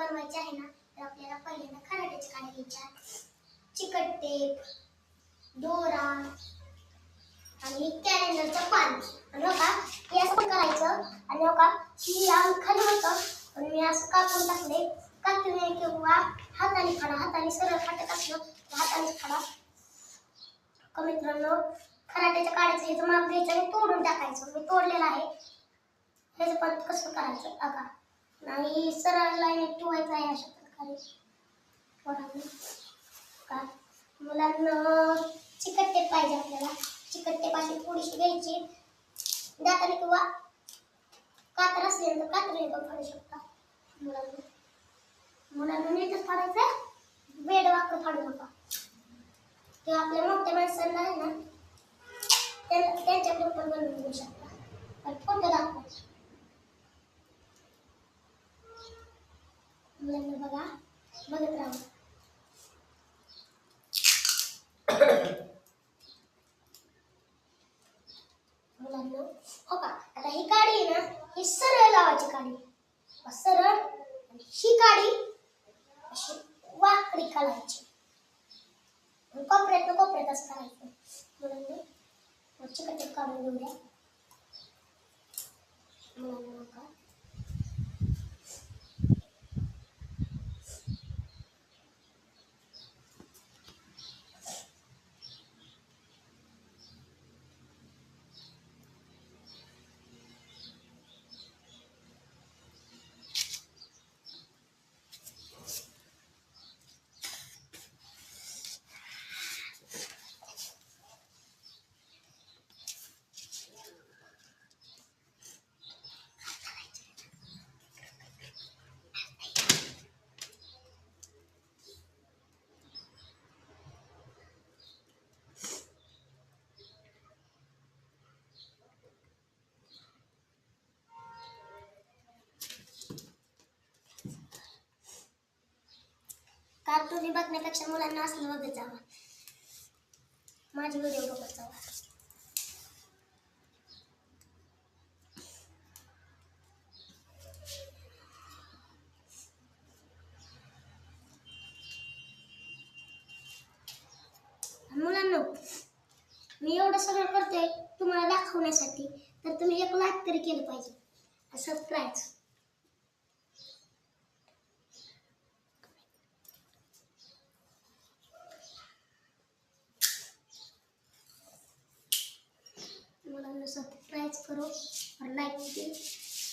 बनवायची आहे ना तर आपल्याला पहिल्यांदा खराट्याच्या काड्या घ्यायच्या, चिकट टेप, दोरा आणि कॅलेंडरचं पान. आणि हो का हे असं करायचं. आणि हो का ही खाली होतं पण मी असं कापून टाकले. कापले किंवा हाताने फाडा, हाताने सरळ फाटत असलं तर हातानेच फाडा. मित्रांनो खराट्याच्या काड्याचं हे माप घ्यायचं आणि तोडून टाकायचं. मी तोडलेलं आहे. हे पण कसं करायचं बघा. नाही सरळ लाईन ठेवायचं आहे अशा प्रकारे. का मुलांना चिकट टेप पाहिजे आपल्याला. चिकट टेप अशी थोडीशी घ्यायची. दाताने किंवा कातर असल्यानंतर कात्रीने पण फाडू शकता. मुलांना नीटच फाडायचं, बेड वाकडं फाडू नका. किंवा आपल्या मोठ्या माणसांना आहे ना त्यांच्याकडून पण बनवून घेऊ शकता. पण फोटो दाखवा मुलांना. बघा बघत राहा. मुलांना हो का आता ही काडी आहे ना ही सरळ लावायची काडी. सरळ. ही काडी अशी वाकडी काढायची. कोपऱ्यात असं करायचं. मुलांना चिकट काढून घेऊया. मुलांना का कार्टून बघण्यापेक्षा मुलांना असलं बघत जावा. माझे व्हिडिओ बघत जावा. मुलांना मी एवढं सगळं करते तुम्हाला दाखवण्यासाठी तर तुम्ही एक लाईक तरी केलं पाहिजे. सबस्क्राईब. मुलांना सबस्क्राईब करो और लाइक कीजिए.